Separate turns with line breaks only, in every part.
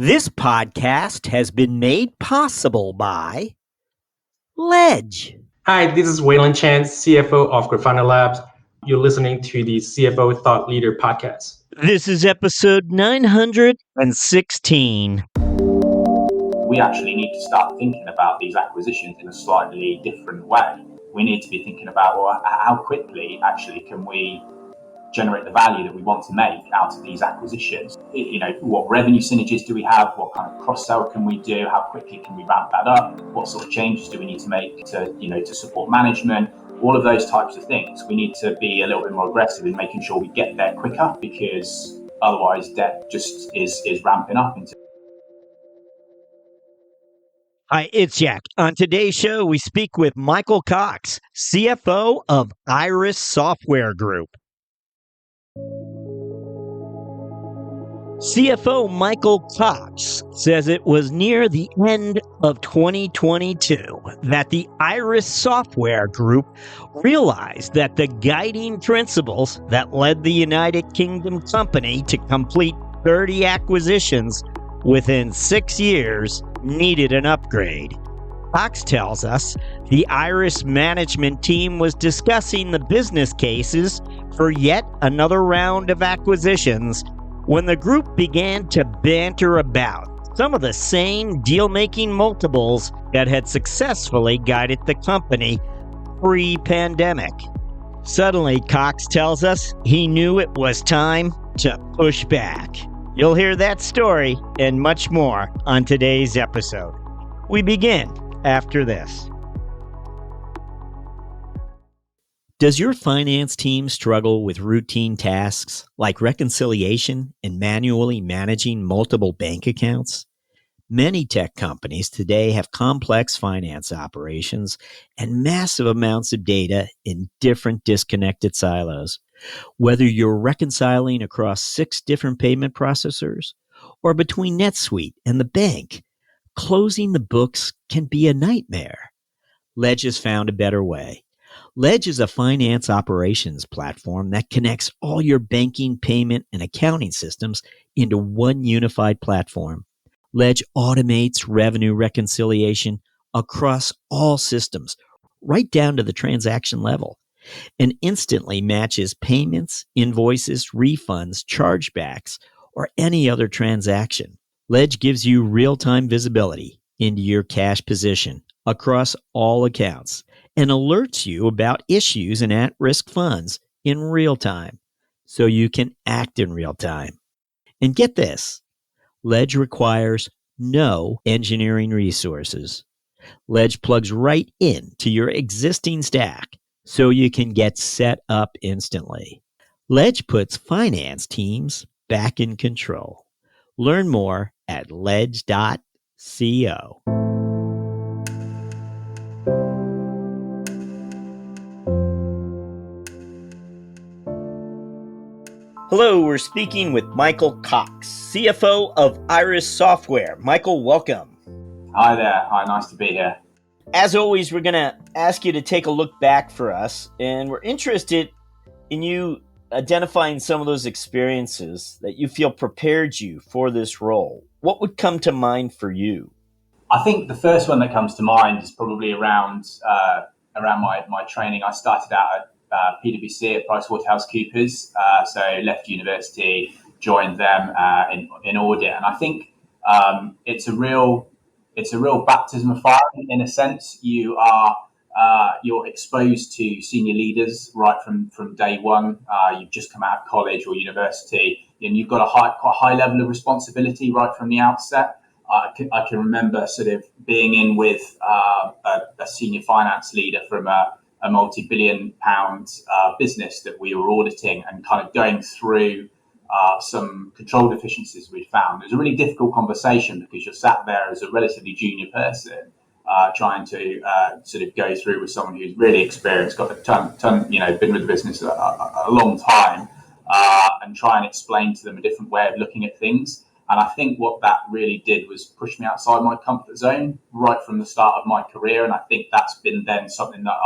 This podcast has been made possible by Ledge.
Hi, this is Waylon Chan, CFO of Grafana Labs. You're listening to the CFO Thought Leader podcast.
This is episode 916.
We actually need to start thinking about these acquisitions in a slightly different way. We need to be thinking about, well, how quickly actually can we generate the value that we want to make out of these acquisitions? What revenue synergies do we have? What kind of cross-sell can we do? How quickly can we ramp that up? What sort of changes do we need to make to support management? All of those types of things. We need to be a little bit more aggressive in making sure we get there quicker, because otherwise debt just is ramping up into.
Hi, it's Jack. On today's show, we speak with Michael Cox, CFO of Iris Software Group. CFO Michael Cox says it was near the end of 2022 that the Iris Software Group realized that the guiding principles that led the United Kingdom company to complete 30 acquisitions within 6 years needed an upgrade. Cox tells us the Iris management team was discussing the business cases for yet another round of acquisitions when the group began to banter about some of the same deal-making multiples that had successfully guided the company pre-pandemic. Suddenly, Cox tells us he knew it was time to push back. You'll hear that story and much more on today's episode. We begin after this. Does your finance team struggle with routine tasks like reconciliation and manually managing multiple bank accounts? Many tech companies today have complex finance operations and massive amounts of data in different disconnected silos. Whether you're reconciling across 6 different payment processors or between NetSuite and the bank, closing the books can be a nightmare. Ledge has found a better way. Ledge is a finance operations platform that connects all your banking, payment, and accounting systems into one unified platform. Ledge automates revenue reconciliation across all systems, right down to the transaction level, and instantly matches payments, invoices, refunds, chargebacks, or any other transaction. Ledge gives you real-time visibility into your cash position across all accounts and alerts you about issues and at-risk funds in real time, so you can act in real time. And get this, Ledge requires no engineering resources. Ledge plugs right into your existing stack, so you can get set up instantly. Ledge puts finance teams back in control. Learn more at ledge.co. Hello, we're speaking with Michael Cox, CFO of Iris Software. Michael, welcome.
Hi there. Hi, nice to be here.
As always, we're going to ask you to take a look back for us, and we're interested in you identifying some of those experiences that you feel prepared you for this role. What would come to mind for you?
I think the first one that comes to mind is probably around my training. I started out at PwC at PricewaterhouseCoopers, so left university, joined them in audit, and I think it's a real baptism of fire in a sense. You're exposed to senior leaders right from day one. You've just come out of college or university, and you've got quite a high level of responsibility right from the outset. I can remember sort of being in with a senior finance leader from a multi-billion pound business that we were auditing, and kind of going through some control deficiencies we'd found. It was a really difficult conversation because you're sat there as a relatively junior person trying to sort of go through with someone who's really experienced, got a ton, been with the business a long time, and try and explain to them a different way of looking at things. And I think what that really did was push me outside my comfort zone right from the start of my career. And I think that's been then something that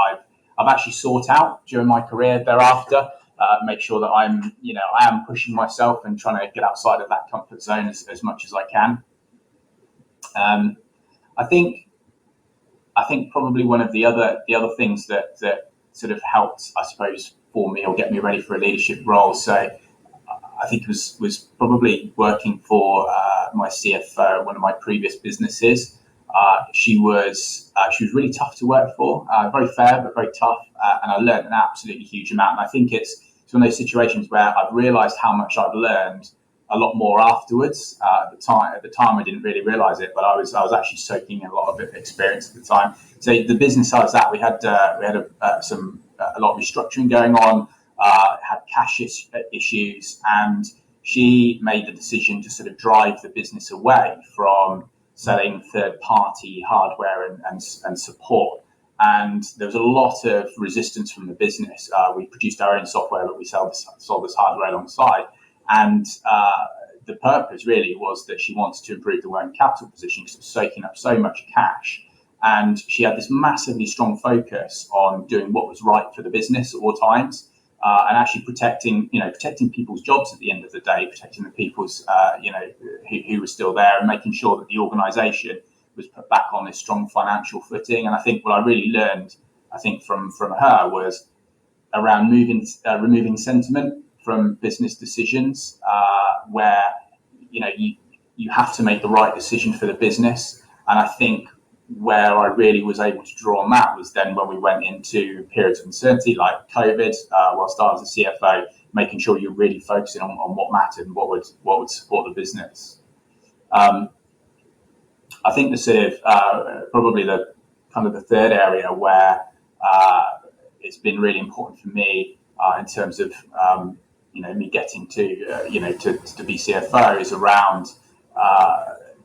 I've actually sought out during my career thereafter. Make sure that I am pushing myself and trying to get outside of that comfort zone as much as I can. I think probably one of the other things that sort of helped, I suppose, for me or get me ready for a leadership role. So I think it was probably working for my CFO, one of my previous businesses. She was really tough to work for, very fair but very tough, and I learned an absolutely huge amount. And I think it's one of those situations where I've realised how much I've learned a lot more afterwards. At the time, I didn't really realise it, but I was actually soaking in a lot of experience at the time. So the business I was at, we had a lot of restructuring going on, had cash issues, and she made the decision to sort of drive the business away from selling third-party hardware and support. And there was a lot of resistance from the business. We produced our own software, but we sold this hardware alongside. And the purpose really was that she wanted to improve the working capital position because it was soaking up so much cash. And she had this massively strong focus on doing what was right for the business at all times, and actually protecting people's jobs at the end of the day, protecting the people's who were still there, and making sure that the organisation was put back on this strong financial footing. And I think what I really learned, from her was around removing sentiment from business decisions, where you have to make the right decision for the business. And I think where I really was able to draw on that was then when we went into periods of uncertainty like COVID, whilst I was a CFO, making sure you're really focusing on what mattered and what would support the business. I think the sort of probably the kind of the third area where it's been really important for me in terms of me getting to be CFO is around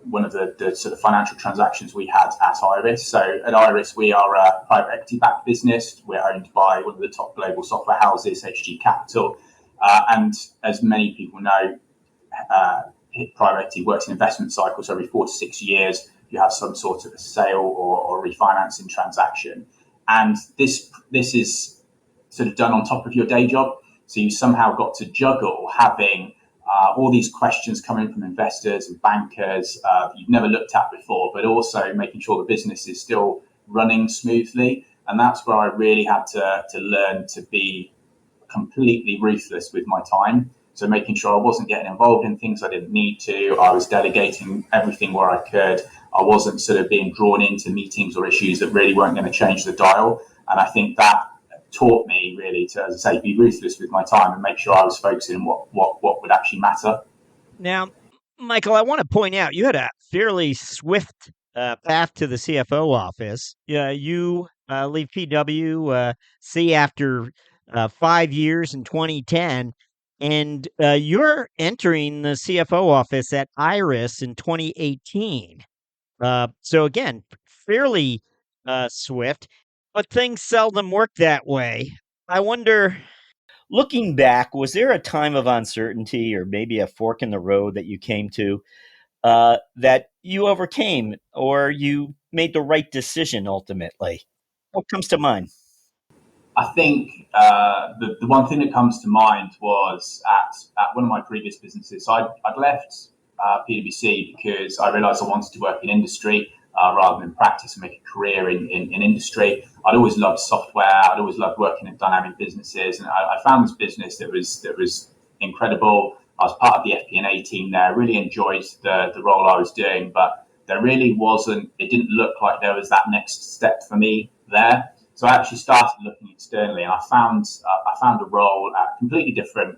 one of the sort of financial transactions we had at Iris. So at Iris, we are a private equity-backed business. We're owned by one of the top global software houses, HG Capital. And as many people know, private equity works in investment cycles. So every 4 to 6 years, you have some sort of a sale or refinancing transaction. And this is sort of done on top of your day job. So you somehow got to juggle having all these questions coming from investors and bankers that you've never looked at before, but also making sure the business is still running smoothly. And that's where I really had to learn to be completely ruthless with my time. So making sure I wasn't getting involved in things I didn't need to. I was delegating everything where I could. I wasn't sort of being drawn into meetings or issues that really weren't going to change the dial. And I think that taught me really to, as I say, be ruthless with my time and make sure I was focusing on what would actually matter.
Now, Michael, I want to point out you had a fairly swift path to the CFO office. You leave PwC after 5 years in 2010, and you're entering the CFO office at Iris in 2018. So again, fairly swift, but things seldom work that way. I wonder, looking back, was there a time of uncertainty or maybe a fork in the road that you came to that you overcame, or you made the right decision ultimately? What comes to mind?
I think the one thing that comes to mind was at one of my previous businesses. So I'd left PwC because I realised I wanted to work in industry rather than practice and make a career in industry. I'd always loved software. I'd always loved working in dynamic businesses, and I found this business that was incredible. I was part of the FP&A team there. I really enjoyed the role I was doing, but there really wasn't. It didn't look like there was that next step for me there. So I actually started looking externally, and I found a role at completely different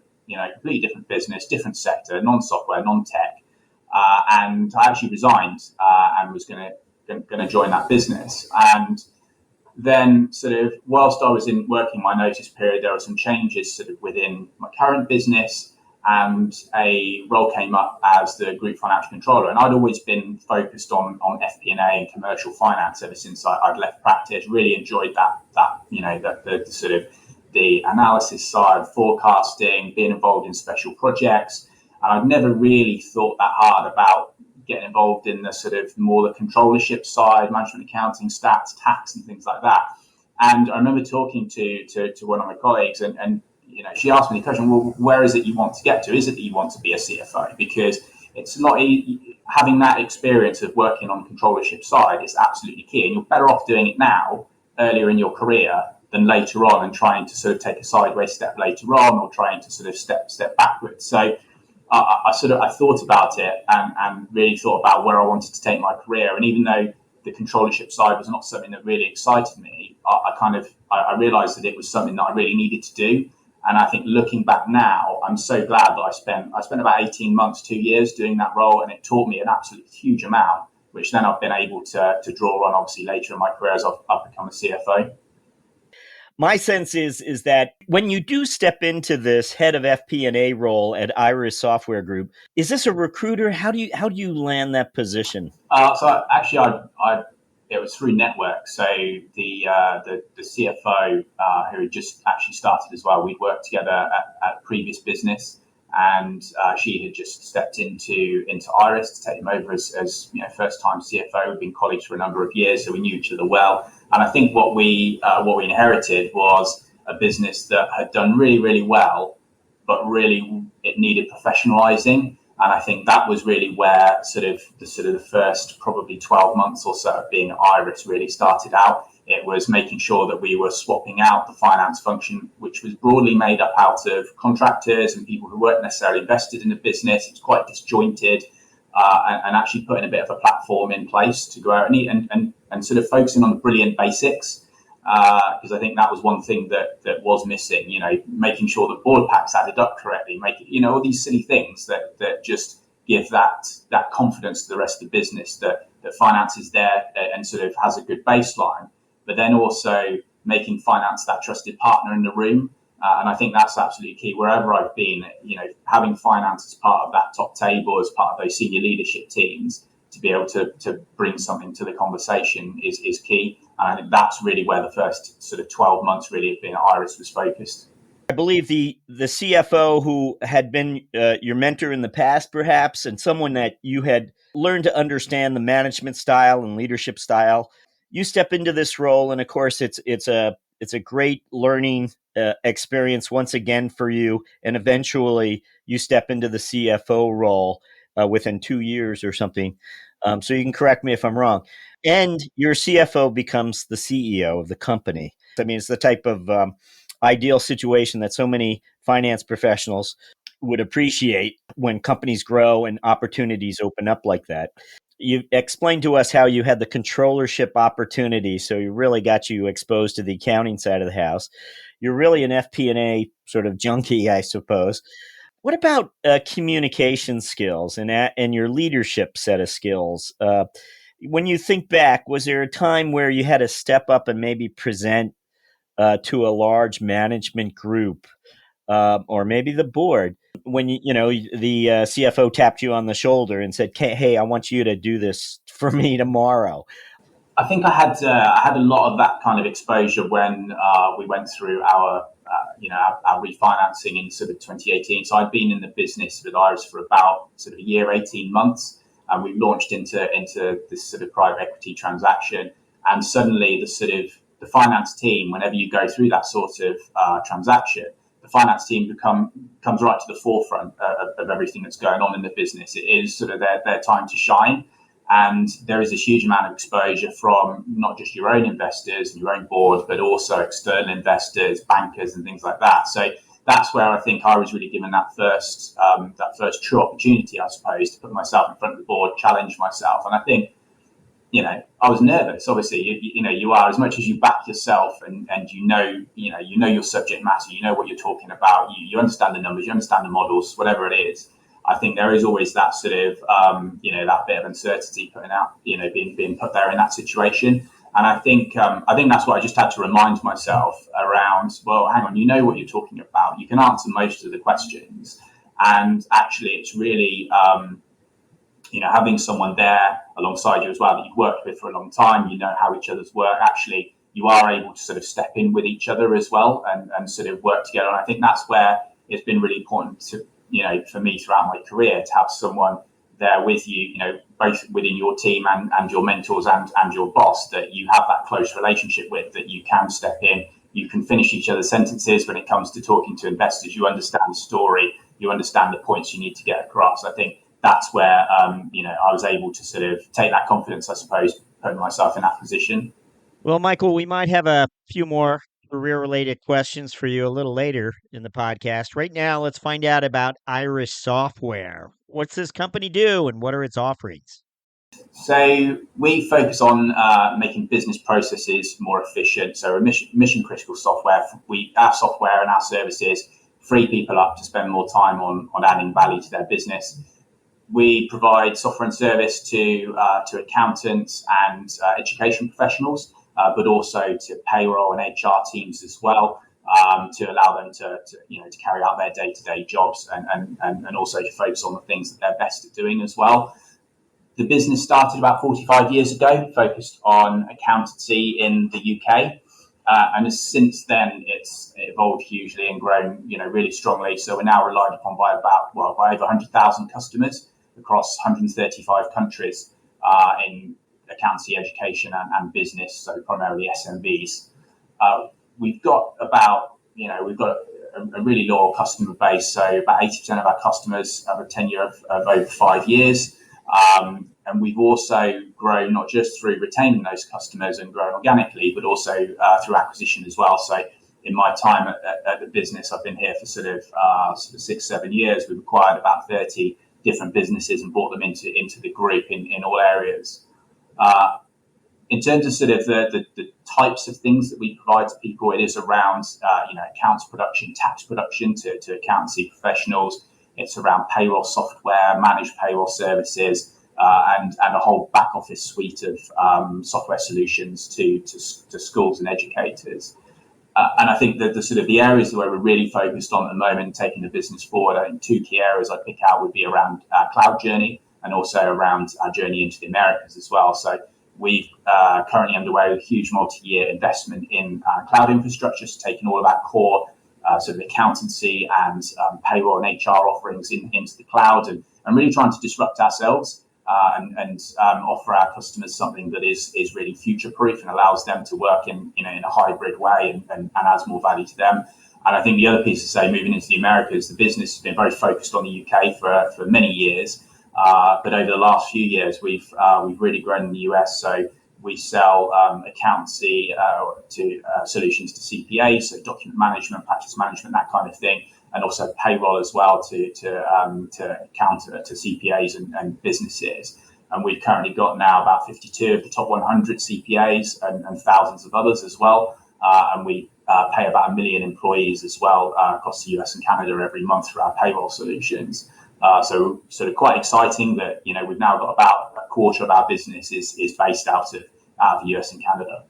business, different sector, non-software, non-tech, and I actually resigned and was going to join that business. And then, sort of, whilst I was working my notice period, there were some changes sort of within my current business, and a role came up as the group financial controller. And I'd always been focused on FP&A and commercial finance ever since I'd left practice. Really enjoyed the sort of the analysis side, forecasting, being involved in special projects. And I'd never really thought that hard about getting involved in the sort of more the controllership side, management accounting, stats, tax, and things like that. And I remember talking to one of my colleagues, and she asked me the question, well, where is it you want to get to? Is it that you want to be a CFO? Because it's not easy. having that experience of working on the controllership side is absolutely key. And you're better off doing it now, earlier in your career, than later on and trying to sort of take a sideways step later on, or trying to sort of step backwards. So I thought about it and really thought about where I wanted to take my career. And even though the controllership side was not something that really excited me, I realized that it was something that I really needed to do. And I think looking back now, I'm so glad that I spent about 18 months, 2 years doing that role, and it taught me an absolute huge amount, which then I've been able to draw on obviously later in my career as I've become a CFO.
My sense is that when you do step into this head of FP&A role at Iris Software Group, is this a recruiter? How do you land that position?
So actually, it was through network. So the CFO who had just actually started as well, we'd worked together at a previous business, and she had just stepped into Iris to take him over as first time CFO. We'd been colleagues for a number of years, so we knew each other well. And I think what we inherited was a business that had done really, really well, but really it needed professionalizing. And I think that was really where the first probably 12 months or so of being at Iris really started out. It was making sure that we were swapping out the finance function, which was broadly made up out of contractors and people who weren't necessarily invested in the business. It was quite disjointed, and actually putting a bit of a platform in place to go out and sort of focusing on the brilliant basics. Because I think that was one thing that was missing, making sure that board packs added up correctly, all these silly things that just give that confidence to the rest of the business that finance is there and sort of has a good baseline, but then also making finance that trusted partner in the room. And I think that's absolutely key. Wherever I've been, having finance as part of that top table, as part of those senior leadership teams, to be able to bring something to the conversation is key. And I think that's really where the first sort of 12 months really of being at Iris was focused.
I believe the CFO who had been your mentor in the past, perhaps, and someone that you had learned to understand the management style and leadership style, you step into this role, and of course, it's a great learning experience once again for you, and eventually you step into the CFO role within 2 years or something. So you can correct me if I'm wrong. And your CFO becomes the CEO of the company. I mean, it's the type of ideal situation that so many finance professionals would appreciate when companies grow and opportunities open up like that. You explained to us how you had the controllership opportunity, so you really got you exposed to the accounting side of the house. You're really an FP&A sort of junkie, I suppose. What about communication skills and your leadership set of skills? When you think back, was there a time where you had to step up and maybe present to a large management group or maybe the board when the CFO tapped you on the shoulder and said, "Hey, I want you to do this for me tomorrow"?
I think I had a lot of that kind of exposure when we went through our refinancing in sort of 2018. So I'd been in the business with Iris for about sort of a year, 18 months, and we launched into this sort of private equity transaction. And suddenly the finance team, whenever you go through that sort of transaction, the finance team comes right to the forefront of everything that's going on in the business. It is sort of their time to shine. And there is this huge amount of exposure from not just your own investors and your own board, but also external investors, bankers, and things like that. So that's where I think I was really given that first true opportunity, I suppose, to put myself in front of the board, challenge myself. And I think, I was nervous. Obviously, you are, as much as you back yourself and you know your subject matter, you know what you're talking about, you understand the numbers, you understand the models, whatever it is. I think there is always that sort of, that bit of uncertainty being put there in that situation. And I think that's what I just had to remind myself around, well, hang on, you know what you're talking about. You can answer most of the questions. And actually, it's really, having someone there alongside you as well that you've worked with for a long time, you know how each other's work. Actually, you are able to sort of step in with each other as well and sort of work together. And I think that's where it's been really important to, for me throughout my career, to have someone there with you, both within your team and your mentors and your boss, that you have that close relationship with, that you can step in, you can finish each other's sentences when it comes to talking to investors, you understand the story, you understand the points you need to get across. I think that's where I was able to sort of take that confidence, I suppose, putting myself in that position.
Well, Michael, we might have a few more career-related questions for you a little later in the podcast. Right now, let's find out about Iris Software. What's this company do, and what are its offerings?
So we focus on making business processes more efficient. So mission critical software. Our software and our services free people up to spend more time on adding value to their business. We provide software and service to accountants and education professionals, but also to payroll and HR teams as well, to allow them to carry out their day-to-day jobs and also to focus on the things that they're best at doing as well. The business started about 45 years ago, focused on accountancy in the UK. And since then, it's evolved hugely and grown, really strongly. So we're now relied upon by over 100,000 customers across 135 countries in accountancy, education, and business. So primarily SMBs. We've got a really loyal customer base. So about 80% of our customers have a tenure of over 5 years. And we've also grown not just through retaining those customers and growing organically, but also through acquisition as well. So in my time at the business, I've been here for sort of 6-7 years. We've acquired about 30 different businesses and brought them into the group in all areas. In terms of sort of the types of things that we provide to people, it is around accounts production, tax production to accountancy professionals. It's around payroll software, managed payroll services, and a whole back office suite of software solutions to schools and educators. And I think that the areas where we're really focused on at the moment, taking the business forward, I think two key areas I'd pick out would be around our cloud journey and also around our journey into the Americas as well. So we've currently underway a huge multi-year investment in cloud infrastructure, so taking all of our core sort of accountancy and payroll and HR offerings into the cloud and really trying to disrupt ourselves and offer our customers something that is really future-proof and allows them to work in a hybrid way and adds more value to them. And I think the other piece to say, moving into the Americas, the business has been very focused on the UK for many years, but over the last few years, we've really grown in the US. So we sell accountancy to solutions to CPAs, so document management, practice management, that kind of thing, and also payroll as well to CPAs and businesses. And we've currently got now about 52 of the top 100 CPAs and thousands of others as well. And we pay about 1 million employees as well across the US and Canada every month through our payroll solutions. So sort of quite exciting that we've now got about a quarter of our business is based out of the US and Canada.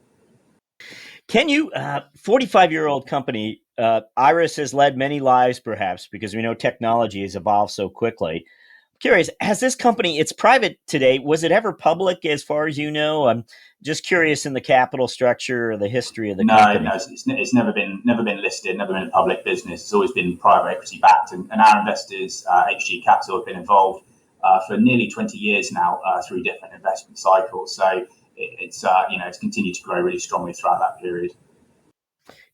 Can you, 45-year-old company, Iris has led many lives perhaps because we know technology has evolved so quickly. I'm curious, has this company, it's private today, was it ever public as far as you know? I'm just curious in the capital structure or the history of the company.
No, it's never been listed, never been a public business. It's always been private equity backed, and our investors, HG Capital, have been involved for nearly 20 years now through different investment cycles. So it's continued to grow really strongly throughout that period.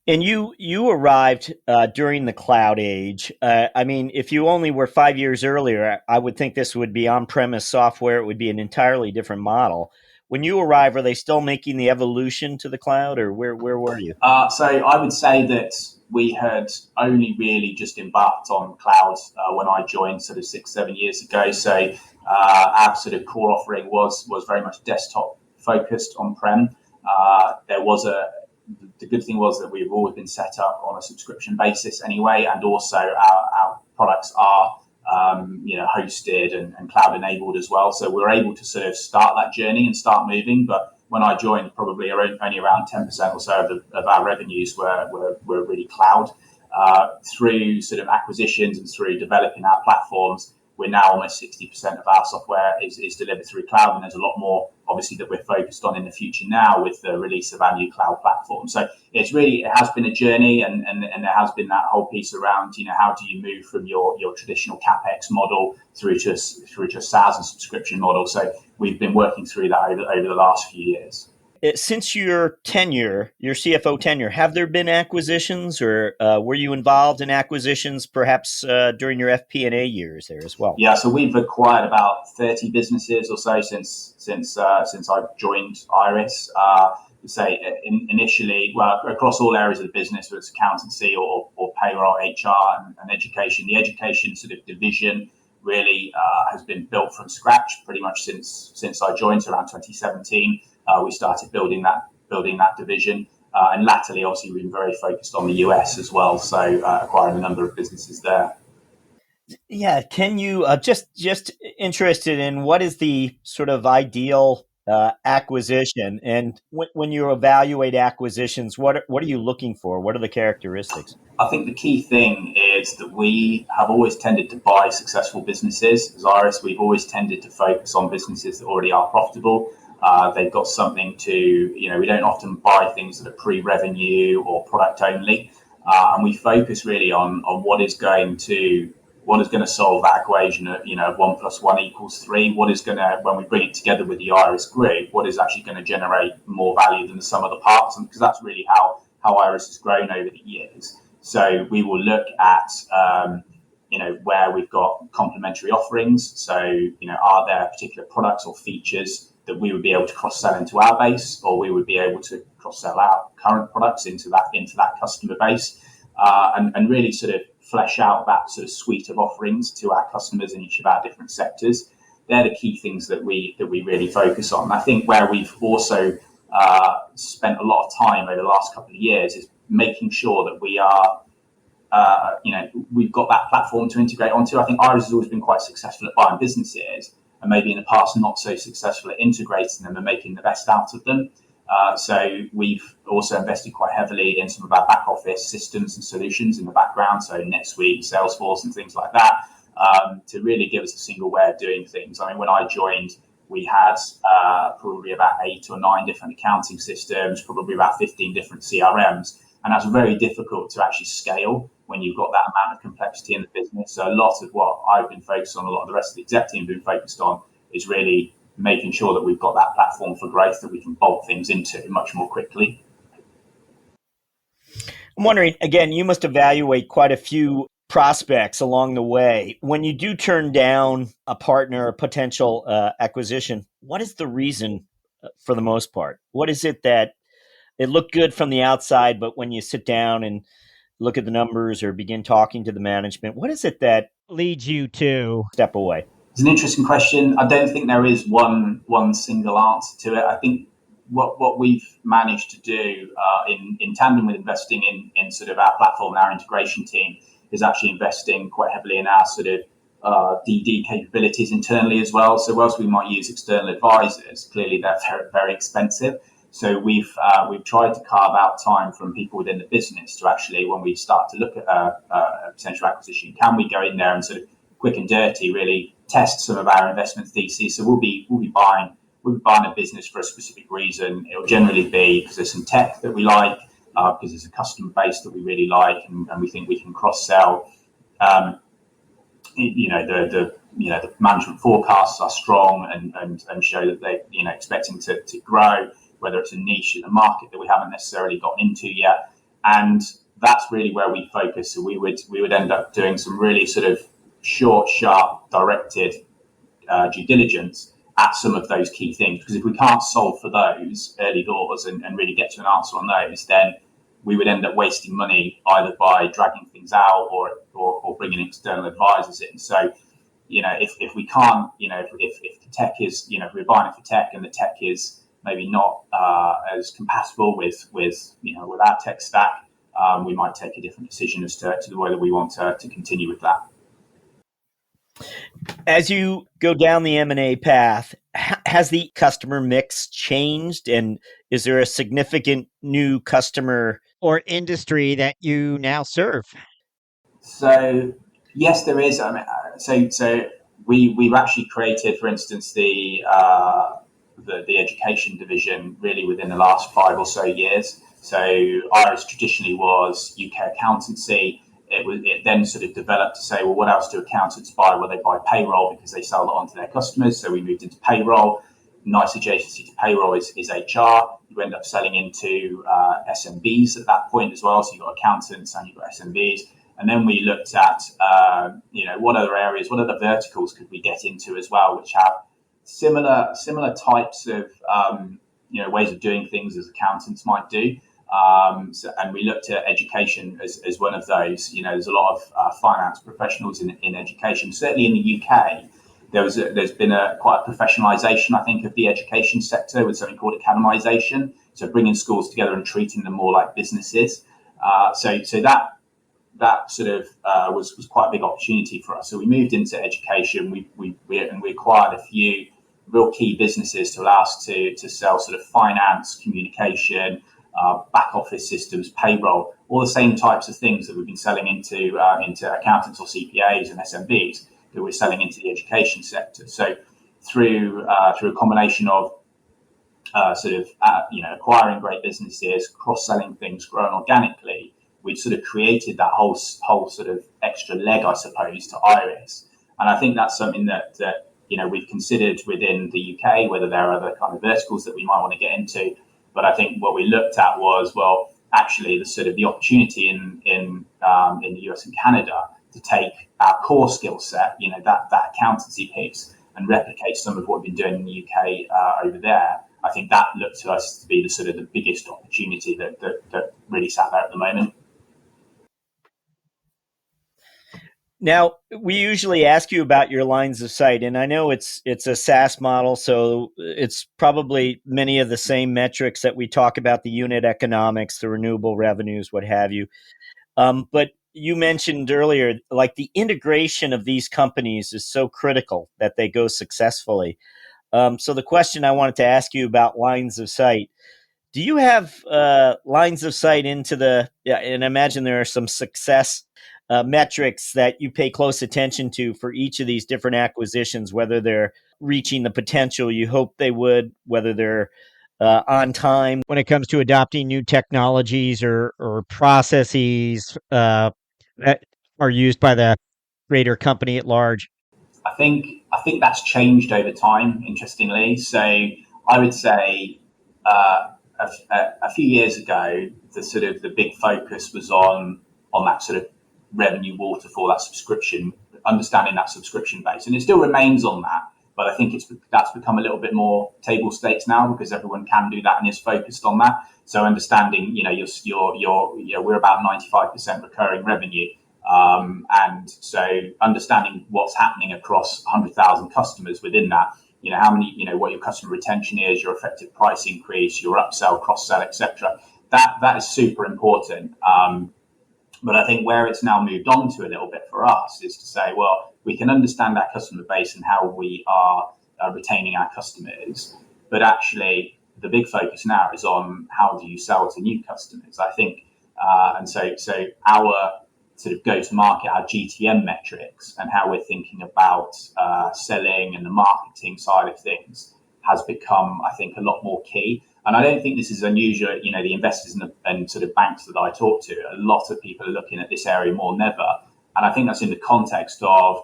And you arrived during the cloud age. I mean, if you only were 5 years earlier, I would think this would be on-premise software. It would be an entirely different model. When you arrived, are they still making the evolution to the cloud, or where were you?
So I would say that we had only really just embarked on cloud when I joined sort of 6-7 years ago. So our sort of core offering was very much desktop focused on-prem. The good thing was that we've always been set up on a subscription basis anyway, and also our products are hosted and cloud enabled as well. So we're able to sort of start that journey and start moving. But when I joined, probably only around 10% or so of our revenues were really cloud. Through sort of acquisitions and through developing our platforms, we're now almost 60% of our software is delivered through cloud, and there's a lot more obviously that we're focused on in the future now with the release of our new cloud platform. So it has been a journey, and there has been that whole piece around how do you move from your traditional capex model through to a SaaS and subscription model. So we've been working through that over the last few years.
Since your CFO tenure, have there been acquisitions, or were you involved in acquisitions perhaps during your FP&A years there as well?
Yeah, so we've acquired about 30 businesses or so since I've joined Iris. Initially, well, across all areas of the business, whether it's accountancy or payroll, HR, and education. The education sort of division really has been built from scratch pretty much since I joined, so around 2017. We started building that division. And latterly, obviously, we've been very focused on the US as well, so acquiring a number of businesses there.
Yeah, can you just interested in what is the sort of ideal acquisition, and when you evaluate acquisitions, what are you looking for? What are the characteristics?
I think the key thing is that we have always tended to buy successful businesses. As Iris, we've always tended to focus on businesses that already are profitable. They've got something to, we don't often buy things that are pre-revenue or product only. And we focus really on what is going to solve that equation of, 1 + 1 = 3. What is going to, when we bring it together with the Iris group, what is actually going to generate more value than the sum of the parts? And because that's really how Iris has grown over the years. So we will look at, where we've got complementary offerings. So, are there particular products or features that we would be able to cross-sell into our base, or we would be able to cross-sell our current products into that customer base, and really sort of flesh out that sort of suite of offerings to our customers in each of our different sectors. They're the key things that we really focus on. And I think where we've also spent a lot of time over the last couple of years is making sure that we are, we've got that platform to integrate onto. I think Iris has always been quite successful at buying businesses, and maybe in the past not so successful at integrating them and making the best out of them. So we've also invested quite heavily in some of our back office systems and solutions in the background, so NetSuite, Salesforce, and things like that, to really give us a single way of doing things. I mean, when I joined, we had probably about 8 or 9 different accounting systems, probably about 15 different CRMs, and that's very difficult to actually scale when you've got that amount of complexity in the business. So a lot of what I've been focused on, a lot of the rest of the exec team have been focused on, is really making sure that we've got that platform for growth that we can bolt things into much more quickly.
I'm wondering, again, you must evaluate quite a few prospects along the way. When you do turn down a partner, a potential acquisition, what is the reason for the most part? What is it that it looked good from the outside, but when you sit down and look at the numbers or begin talking to the management, what is it that leads you to step away?
It's an interesting question. I don't think there is one single answer to it. I think what we've managed to do in tandem with investing in sort of our platform and our integration team is actually investing quite heavily in our sort of DD capabilities internally as well. So whilst we might use external advisors, clearly they're very, very expensive. So we've tried to carve out time from people within the business to actually, when we start to look at a potential acquisition, can we go in there and sort of quick and dirty really test some of our investment theses? So we'll be buying a business for a specific reason. It'll generally be because there's some tech that we like, because there's a customer base that we really like, and we think we can cross sell. The management forecasts are strong and show that they expecting to grow, whether it's a niche in the market that we haven't necessarily got into yet. And that's really where we focus. So we would end up doing some really sort of short, sharp, directed due diligence at some of those key things. Because if we can't solve for those early doors and really get to an answer on those, then we would end up wasting money either by dragging things out or bringing external advisors in. So, if we can't, if the tech is, if we're buying it for tech and the tech is maybe not as compatible with our tech stack, we might take a different decision as to whether we want to continue with that.
As you go down the M&A path, has the customer mix changed, and is there a significant new customer or industry that you now serve?
So yes, there is. I mean, so we've actually created, for instance, the education division really within the last 5 or so years. So Iris traditionally was UK accountancy. It then sort of developed to say, well, what else do accountants buy? Well, they buy payroll because they sell that on to their customers. So we moved into payroll. nice adjacency to payroll is HR. You end up selling into SMBs at that point as well. So you've got accountants and you've got SMBs. And then we looked at, what other areas, what other verticals could we get into as well, which have similar types of, ways of doing things as accountants might do. And we looked at education as one of those. There's a lot of finance professionals in education. Certainly in the UK, there's been quite a professionalisation, I think, of the education sector with something called academisation. So bringing schools together and treating them more like businesses. So that sort of was quite a big opportunity for us. So we moved into education. We acquired a few real key businesses to allow us to sell sort of finance, communication, back office systems, payroll, all the same types of things that we've been selling into accountants or CPAs and SMBs that we're selling into the education sector. So through a combination of acquiring great businesses, cross-selling things, growing organically, we've sort of created that whole sort of extra leg, I suppose, to Iris. And I think that's something that we've considered within the UK, whether there are other kind of verticals that we might want to get into. But I think what we looked at was, well, actually the sort of the opportunity in the US and Canada to take our core skill set, that accountancy piece, and replicate some of what we've been doing in the UK over there. I think that looked to us to be the sort of the biggest opportunity that really sat there at the moment.
Now, we usually ask you about your lines of sight, and I know it's a SaaS model, so it's probably many of the same metrics that we talk about, the unit economics, the renewable revenues, what have you. But you mentioned earlier, like the integration of these companies is so critical that they go successfully. So the question I wanted to ask you about lines of sight, do you have lines of sight into and I imagine there are some success metrics that you pay close attention to for each of these different acquisitions, whether they're reaching the potential you hope they would, whether they're on time when it comes to adopting new technologies or processes that are used by the greater company at large?
I think that's changed over time, interestingly. So I would say a few years ago, the big focus was on that sort of revenue waterfall, that subscription, understanding that subscription base, and it still remains on that. But I think that's become a little bit more table stakes now because everyone can do that and is focused on that. So understanding, we're about 95% recurring revenue. And so understanding what's happening across 100,000 customers within that, how many, what your customer retention is, your effective price increase, your upsell, cross-sell, etc. That is super important. But I think where it's now moved on to a little bit for us is to say, well, we can understand our customer base and how we are retaining our customers. But actually, the big focus now is on how do you sell to new customers. I think, and so our sort of go-to-market, our GTM metrics, and how we're thinking about selling and the marketing side of things has become, I think, a lot more key. And I don't think this is unusual. The investors and sort of banks that I talk to, a lot of people are looking at this area more than ever. And I think that's in the context of,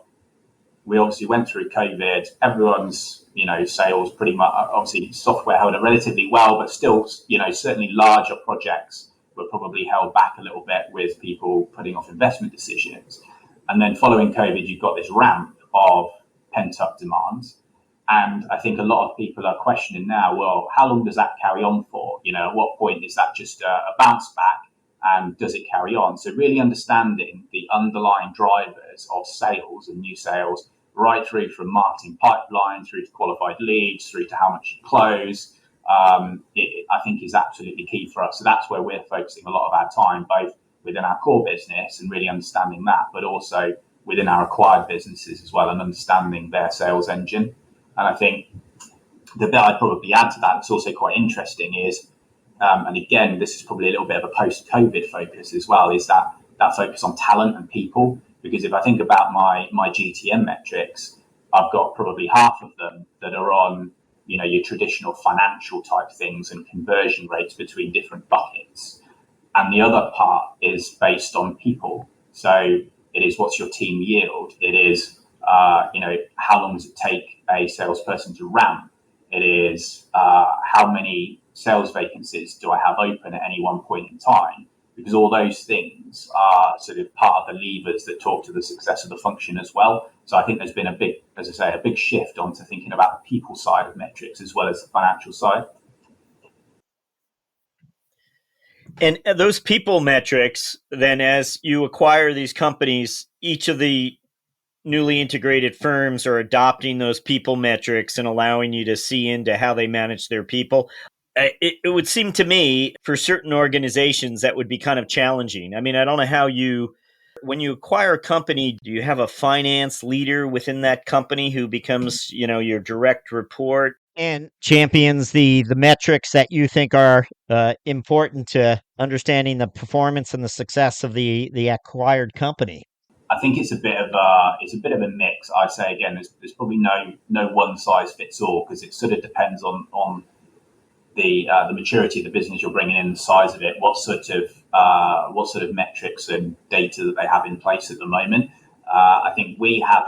we obviously went through COVID. Everyone's, sales pretty much, obviously software held it relatively well, but still, certainly larger projects were probably held back a little bit with people putting off investment decisions. And then following COVID, you've got this ramp of pent-up demand. And I think a lot of people are questioning now, well, how long does that carry on for? At what point is that just a bounce back, and does it carry on? So really understanding the underlying drivers of sales and new sales, right through from marketing pipeline, through to qualified leads, through to how much you close, I think is absolutely key for us. So that's where we're focusing a lot of our time, both within our core business and really understanding that, but also within our acquired businesses as well, and understanding their sales engine. And I think the bit I'd probably add to that that's also quite interesting is, and again, this is probably a little bit of a post-COVID focus as well, is that focus on talent and people. Because if I think about my GTM metrics, I've got probably half of them that are on, your traditional financial type things and conversion rates between different buckets. And the other part is based on people. So it is, what's your team yield? It is, how long does it take a salesperson to ramp? It is how many sales vacancies do I have open at any one point in time? Because all those things are sort of part of the levers that talk to the success of the function as well. So I think there's been a big, as I say, a big shift onto thinking about the people side of metrics as well as the financial side.
And those people metrics, then as you acquire these companies, each of the newly integrated firms are adopting those people metrics and allowing you to see into how they manage their people. It would seem to me for certain organizations that would be kind of challenging. I mean, I don't know how when you acquire a company, do you have a finance leader within that company who becomes, your direct report and champions the metrics that you think are important to understanding the performance and the success of the acquired company?
I think it's a bit of a mix. I'd say again, there's probably no one size fits all, because it sort of depends on the maturity of the business you're bringing in, the size of it, what sort of metrics and data that they have in place at the moment. I think we have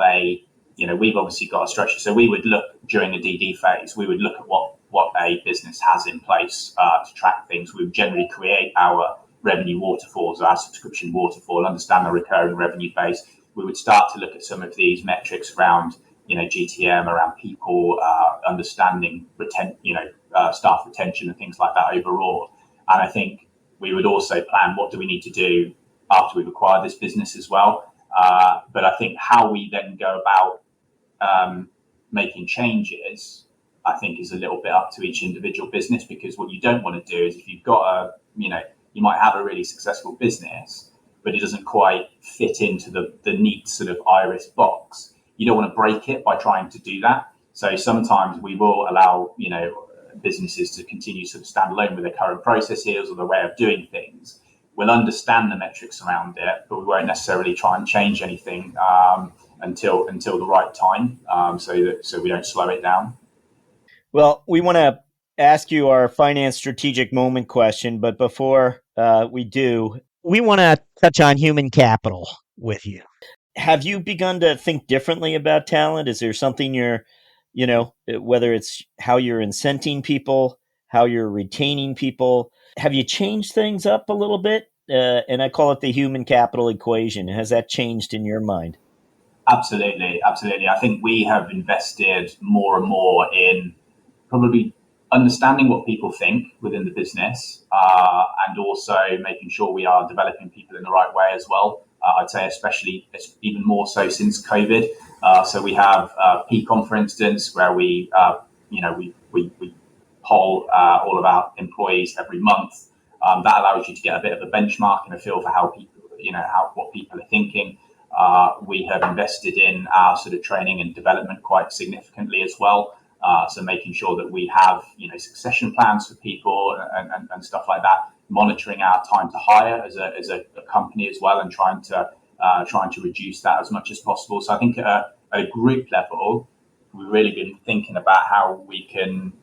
we've obviously got a structure. So we would look during the DD phase, we would look at what a business has in place to track things. We would generally create our revenue waterfalls, our subscription waterfall, understand the recurring revenue base. We would start to look at some of these metrics around, GTM, around people, understanding staff retention and things like that overall. And I think we would also plan what do we need to do after we've acquired this business as well. But I think how we then go about making changes, I think, is a little bit up to each individual business, because what you don't want to do is, if you've got you might have a really successful business, but it doesn't quite fit into the neat sort of iris box. You don't want to break it by trying to do that. So sometimes we will allow, businesses to continue sort of stand alone with their current processes or their way of doing things. We'll understand the metrics around it, but we won't necessarily try and change anything until the right time, so we don't slow it down.
Well, we want to ask you our finance strategic moment question, but before we do, we want to touch on human capital with you. Have you begun to think differently about talent? Is there something whether it's how you're incenting people, how you're retaining people, have you changed things up a little bit? And I call it the human capital equation. Has that changed in your mind?
Absolutely. I think we have invested more and more in probably understanding what people think within the business, and also making sure we are developing people in the right way as well. I'd say especially, it's even more so since COVID. So we have PCOM, for instance, where we poll all of our employees every month. That allows you to get a bit of a benchmark and a feel for how people, what people are thinking. We have invested in our sort of training and development quite significantly as well. So making sure that we have, succession plans for people and stuff like that. Monitoring our time to hire as a company as well, and trying to reduce that as much as possible. So I think at a group level, we've really been thinking about how we can,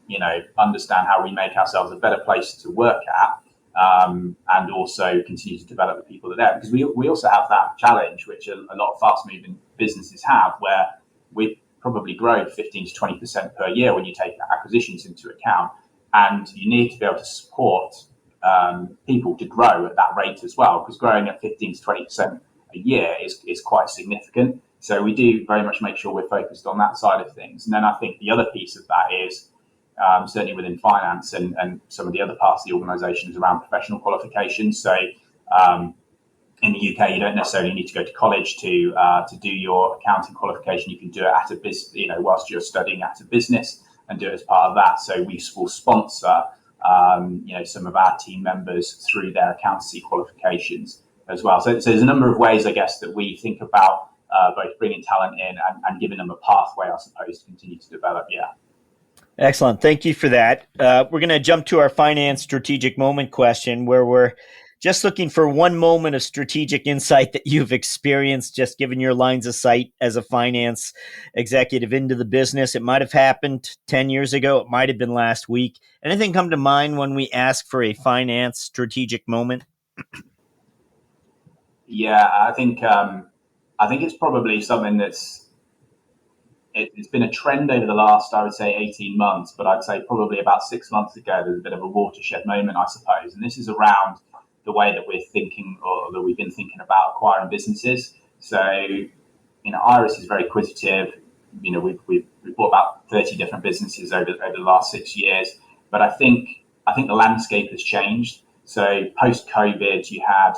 understand how we make ourselves a better place to work at, and also continue to develop the people that are there. Because we also have that challenge, which a lot of fast-moving businesses have, where we probably grow 15 to 20% per year when you take acquisitions into account, and you need to be able to support people to grow at that rate as well, because growing at 15 to 20% a year is quite significant. So we do very much make sure we're focused on that side of things. And then I think the other piece of that is certainly within finance and some of the other parts of the organisation is around professional qualifications. So in the UK, you don't necessarily need to go to college to do your accounting qualification. You can do it at a business, whilst you're studying at a business, and do it as part of that. So we will sponsor, some of our team members through their accountancy qualifications as well. So there's a number of ways, I guess, that we think about both bringing talent in and giving them a pathway, I suppose, to continue to develop. Yeah.
Excellent. Thank you for that. We're going to jump to our finance strategic moment question, where we're just looking for one moment of strategic insight that you've experienced, just given your lines of sight as a finance executive into the business. It might have happened 10 years ago. It might have been last week. Anything come to mind when we ask for a finance strategic moment?
Yeah, I think it's probably something that's it's been a trend over the last, I would say, 18 months, but I'd say probably about 6 months ago, there's a bit of a watershed moment, I suppose. And this is around the way that we're thinking, or that we've been thinking about acquiring businesses. So, Iris is very acquisitive. We've bought about 30 different businesses over the last 6 years. But I think the landscape has changed. So post COVID, you had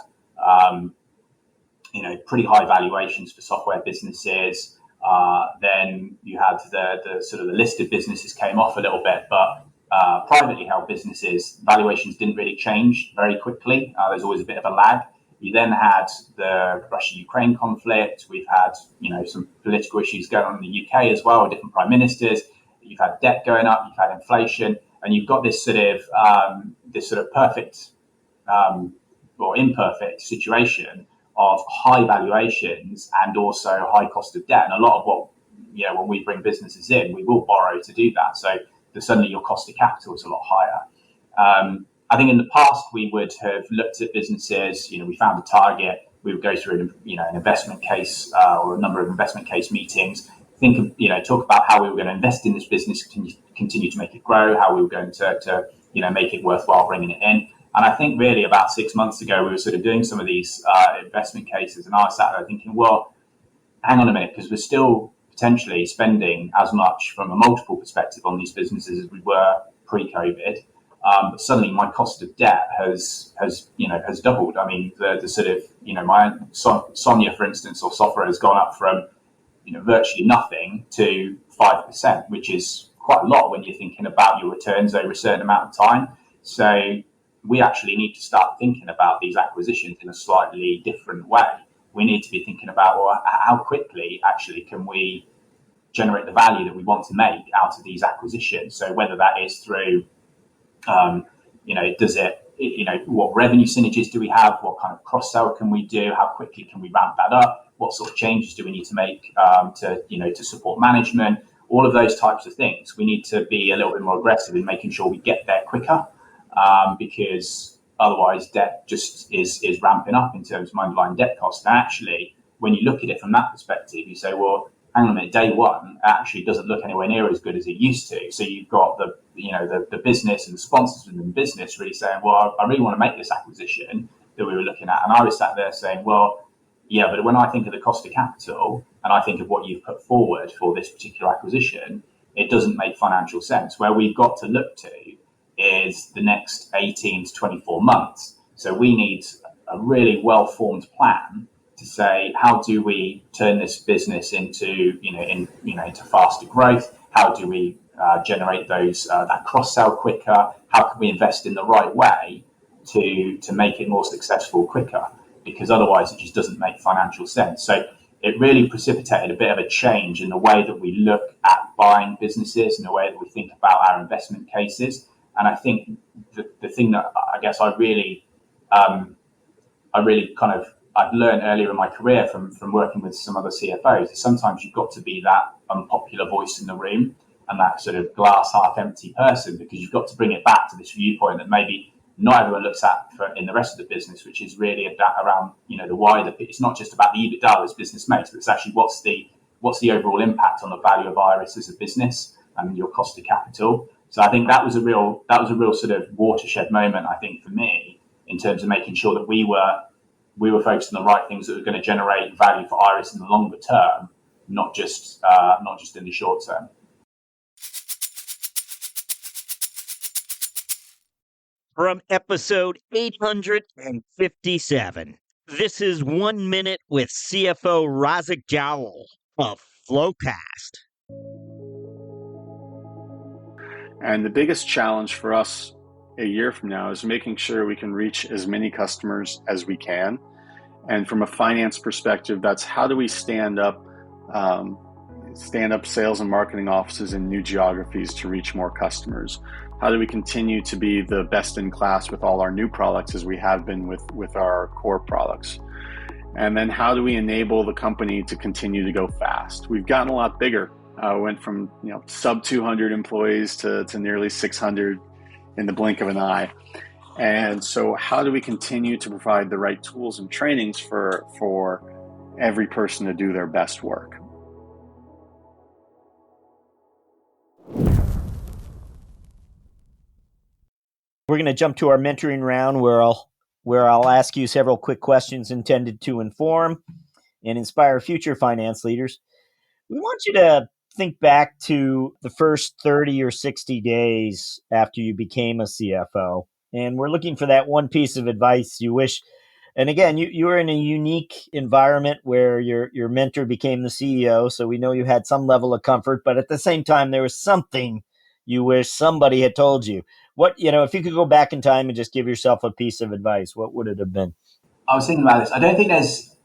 pretty high valuations for software businesses. Then you had the sort of the listed businesses came off a little bit, but privately held businesses valuations didn't really change very quickly. There's always a bit of a lag. You then had the Russia-Ukraine conflict. We've had some political issues going on in the UK as well, different prime ministers. You've had debt going up. You've had inflation, and you've got this sort of perfect or imperfect situation of high valuations and also high cost of debt. And a lot of what, when we bring businesses in, we will borrow to do that. So suddenly your cost of capital is a lot higher. I think in the past we would have looked at businesses, we found a target, we would go through an investment case or a number of investment case meetings, talk about how we were going to invest in this business, continue to make it grow, how we were going to make it worthwhile bringing it in. And I think really about 6 months ago, we were sort of doing some of these investment cases, and I was sat there thinking, well, hang on a minute, because we're still potentially spending as much from a multiple perspective on these businesses as we were pre-COVID. But suddenly my cost of debt has doubled. I mean, the sort of, my Sonia, for instance, or software has gone up from, virtually nothing to 5%, which is quite a lot when you're thinking about your returns over a certain amount of time. So we actually need to start thinking about these acquisitions in a slightly different way. We need to be thinking about, well, how quickly actually can we generate the value that we want to make out of these acquisitions? So whether that is through, what revenue synergies do we have? What kind of cross-sell can we do? How quickly can we ramp that up? What sort of changes do we need to make to support management? All of those types of things. We need to be a little bit more aggressive in making sure we get there quicker, because otherwise debt just is ramping up in terms of underlying debt costs. And actually, when you look at it from that perspective, you say, well, hang on a minute, day one actually doesn't look anywhere near as good as it used to. So you've got the business and the sponsors within the business really saying, well, I really want to make this acquisition that we were looking at. And I was sat there saying, well, yeah, but when I think of the cost of capital and I think of what you've put forward for this particular acquisition, it doesn't make financial sense. Where we've got to look to is the next 18 to 24 months. So we need a really well-formed plan to say, how do we turn this business into, into faster growth? How do we generate that cross-sell quicker? How can we invest in the right way to make it more successful quicker? Because otherwise it just doesn't make financial sense. So it really precipitated a bit of a change in the way that we look at buying businesses and the way that we think about our investment cases. And I think the thing that I guess I've learned earlier in my career from working with some other CFOs is sometimes you've got to be that unpopular voice in the room and that sort of glass half empty person, because you've got to bring it back to this viewpoint that maybe not everyone looks at in the rest of the business, which is really around the wider. It's not just about the EBITDA this business makes, but it's actually what's the overall impact on the value of Iris as a business and your cost of capital. So I think that was a real sort of watershed moment, I think, for me, in terms of making sure that we were focused on the right things that were going to generate value for Iris in the longer term, not just in the short term.
From episode 857, this is 1 Minute with CFO Razak Jowell of Flowcast.
And the biggest challenge for us a year from now is making sure we can reach as many customers as we can. And from a finance perspective, that's how do we stand up sales and marketing offices in new geographies to reach more customers? How do we continue to be the best in class with all our new products as we have been with our core products? And then how do we enable the company to continue to go fast? We've gotten a lot bigger. Went from sub 200 employees to nearly 600 in the blink of an eye. And so how do we continue to provide the right tools and trainings for every person to do their best work?
We're going to jump to our mentoring round where I'll ask you several quick questions intended to inform and inspire future finance leaders. We want you to think back to the first 30 or 60 days after you became a CFO. And we're looking for that one piece of advice you wish. And again, you were in a unique environment where your mentor became the CEO. So we know you had some level of comfort, but at the same time, there was something you wish somebody had told you. If you could go back in time and just give yourself a piece of advice, what would it have been?
I was thinking about this. I don't think there's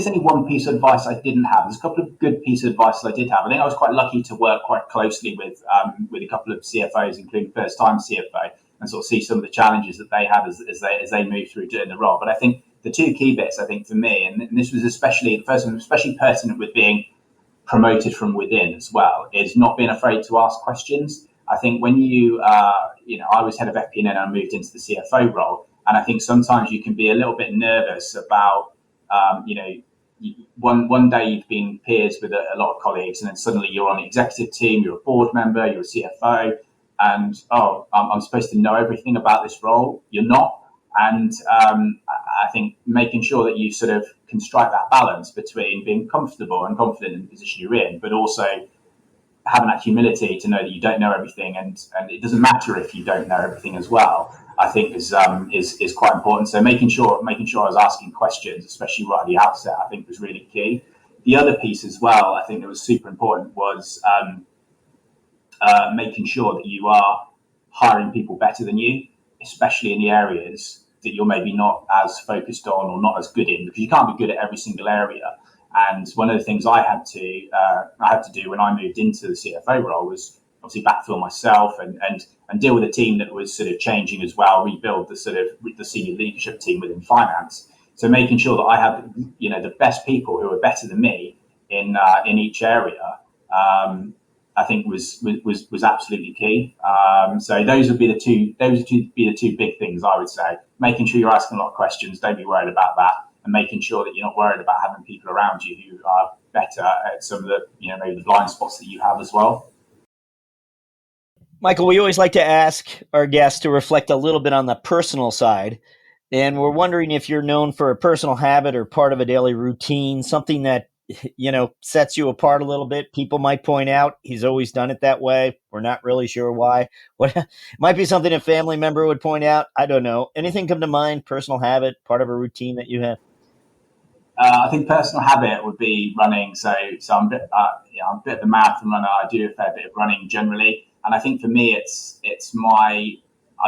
any one piece of advice I didn't have. There's a couple of good pieces of advice I did have. I think I was quite lucky to work quite closely with a couple of CFOs, including first time CFO, and sort of see some of the challenges that they had as they moved through doing the role. But I think the two key bits, I think for me, and this was especially the first one, especially pertinent with being promoted from within as well, is not being afraid to ask questions. I think when I was head of FP&A and I moved into the CFO role, and I think sometimes you can be a little bit nervous about, one day you've been peers with a lot of colleagues, and then suddenly you're on the executive team, you're a board member, you're a CFO, and I'm supposed to know everything about this role. You're not, and I think making sure that you sort of can strike that balance between being comfortable and confident in the position you're in, but also having that humility to know that you don't know everything, and it doesn't matter if you don't know everything as well, I think is quite important. So making sure I was asking questions, especially right at the outset, I think was really key. The other piece as well, I think that was super important, was making sure that you are hiring people better than you, especially in the areas that you're maybe not as focused on or not as good in, because you can't be good at every single area. And one of the things I had to do when I moved into the CFO role was obviously backfill myself and deal with a team that was sort of changing as well, rebuild the senior leadership team within finance. So making sure that I had the best people who are better than me in each area, I think was absolutely key. So those would be the two big things I would say. Making sure you're asking a lot of questions, don't be worried about that, and making sure that you're not worried about having people around you who are better at some of the maybe the blind spots that you have as well.
Michael, we always like to ask our guests to reflect a little bit on the personal side. And we're wondering if you're known for a personal habit or part of a daily routine, something that, sets you apart a little bit. People might point out he's always done it that way. We're not really sure why. What might be something a family member would point out. I don't know. Anything come to mind? Personal habit, part of a routine that you have?
I think personal habit would be running. So I'm a bit of a marathon runner. I do a fair bit of running generally, and I think for me, I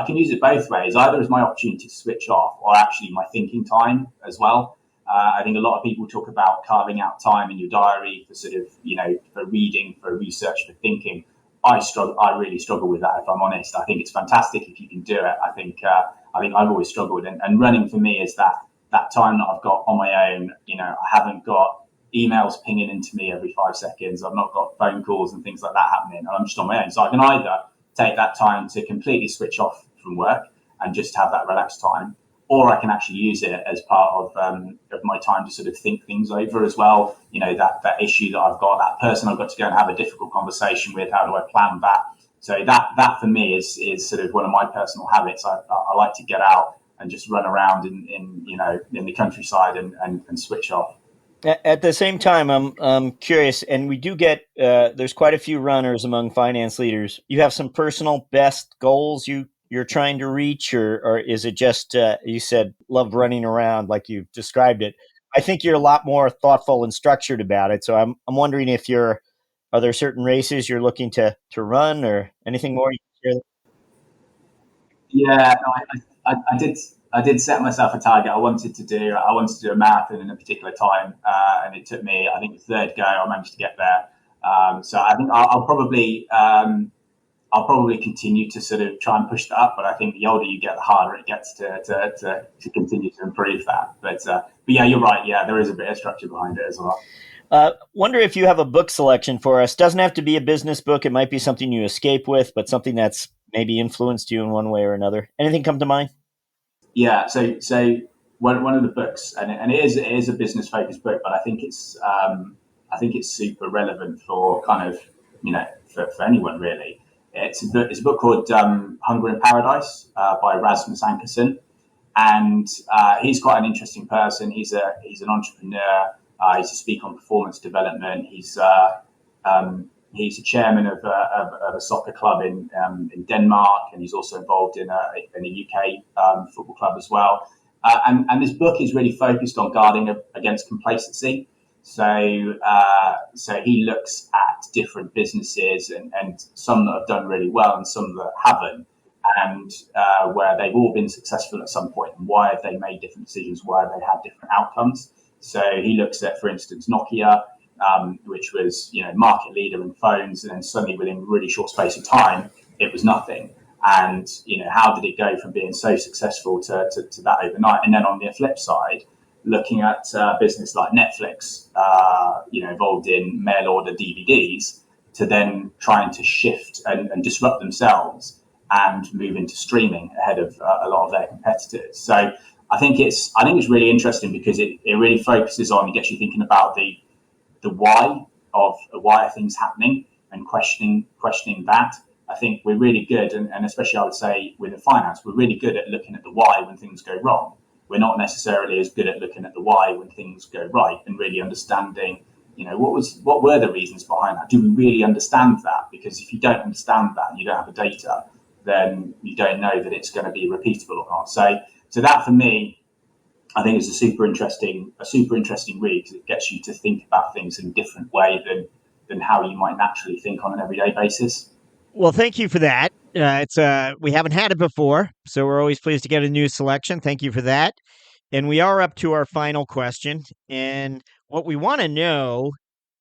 can use it both ways. Either as my opportunity to switch off, or actually my thinking time as well. I think a lot of people talk about carving out time in your diary for sort of for reading, for research, for thinking. I really struggle with that, if I'm honest. I think it's fantastic if you can do it. I think I've always struggled, and running for me is that time that I've got on my own. I haven't got emails pinging into me every 5 seconds. I've not got phone calls and things like that happening, and I'm just on my own. So I can either take that time to completely switch off from work and just have that relaxed time, or I can actually use it as part of my time to sort of think things over as well. That issue that I've got, that person I've got to go and have a difficult conversation with, how do I plan that? So that for me is sort of one of my personal habits. I like to get out and just run around in the countryside and switch off.
At the same time, I'm curious, and we do get there's quite a few runners among finance leaders. You have some personal best goals you're trying to reach, or is it just you said love running around like you described it? I think you're a lot more thoughtful and structured about it. So I'm wondering if are there certain races you're looking to run or anything more you can share?
Yeah, no, I did set myself a target. I wanted to do a marathon in a particular time, and it took me, I think, the third go. I managed to get there. So I think I'll probably continue to sort of try and push that up. But I think the older you get, the harder it gets to continue to improve that. But yeah, you're right. Yeah, there is a bit of structure behind it as well.
Wonder if you have a book selection for us. Doesn't have to be a business book. It might be something you escape with, but something that's maybe influenced you in one way or another. Anything come to mind?
Yeah. So one of the books, and it is a business focused book, but I think it's super relevant for kind of for anyone really. It's a book called Hunger in Paradise by Rasmus Ankerson. And he's quite an interesting person. He's an entrepreneur. He's a speaker on performance development. He's a chairman of a soccer club in Denmark, and he's also involved in a UK football club as well. And this book is really focused on guarding against complacency. So he looks at different businesses and some that have done really well and some that haven't, and where they've all been successful at some point, and why have they made different decisions, why have they had different outcomes. So he looks at, for instance, Nokia, which was market leader in phones, and then suddenly within a really short space of time, it was nothing. And how did it go from being so successful to that overnight? And then on the flip side, looking at a business like Netflix, involved in mail order DVDs, to then trying to shift and disrupt themselves and move into streaming ahead of a lot of their competitors. So I think it's really interesting because it really focuses on, it gets you thinking about the why are things happening, and questioning that. I think we're really good, and especially I would say within finance, we're really good at looking at the why when things go wrong. We're not necessarily as good at looking at the why when things go right, and really understanding, what were the reasons behind that? Do we really understand that? Because if you don't understand that and you don't have the data, then you don't know that it's going to be repeatable or not. So that for me, I think is a super interesting read, because it gets you to think about things in a different way than how you might naturally think on an everyday basis.
Well, thank you for that. We haven't had it before, so we're always pleased to get a new selection. Thank you for that. And we are up to our final question. And what we want to know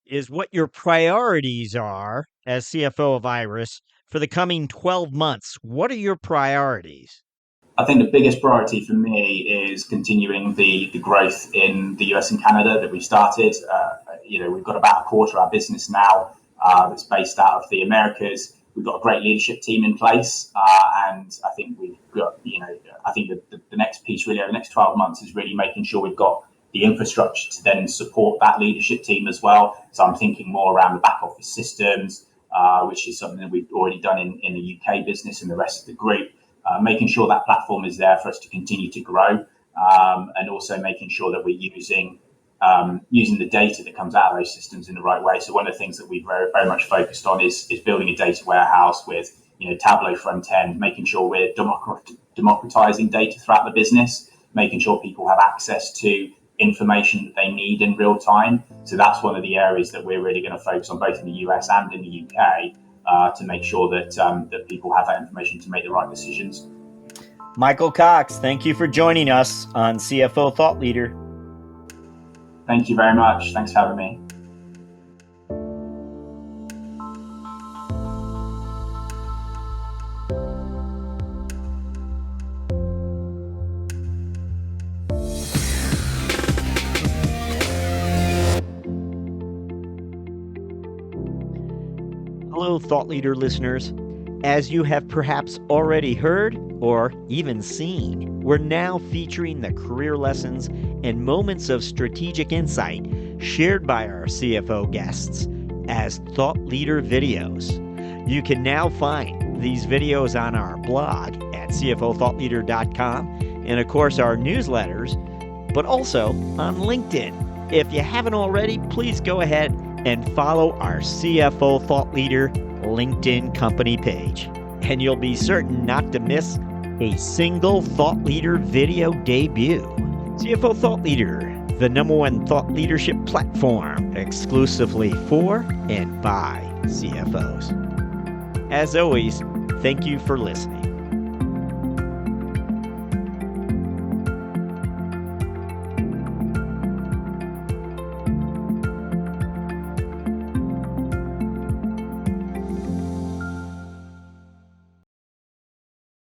is what your priorities are as CFO of Iris for the coming 12 months. What are your priorities?
I think the biggest priority for me is continuing the growth in the US and Canada that we started. We've got about a quarter of our business now that's based out of the Americas. We've got a great leadership team in place, and I think we've got, I think the next piece really over the next 12 months is really making sure we've got the infrastructure to then support that leadership team as well. So I'm thinking more around the back office systems, which is something that we've already done in the UK business and the rest of the group, making sure that platform is there for us to continue to grow, and also making sure that we're using the data that comes out of those systems in the right way. So one of the things that we've very, very much focused on is building a data warehouse with Tableau front end, making sure we're democratizing data throughout the business, making sure people have access to information that they need in real time. So that's one of the areas that we're really going to focus on, both in the US and in the UK, to make sure that people have that information to make the right decisions.
Michael Cox, thank you for joining us on CFO Thought Leader.
Thank you very much. Thanks for having me.
Hello, Thought Leader listeners. As you have perhaps already heard or even seen, we're now featuring the career lessons and moments of strategic insight shared by our CFO guests as Thought Leader videos. You can now find these videos on our blog at cfothoughtleader.com, and of course our newsletters, but also on LinkedIn. If you haven't already, please go ahead and follow our CFO Thought Leader LinkedIn company page, and you'll be certain not to miss a single Thought Leader video debut. CFO Thought Leader, the #1 thought leadership platform exclusively for and by CFOs. As always, thank you for listening.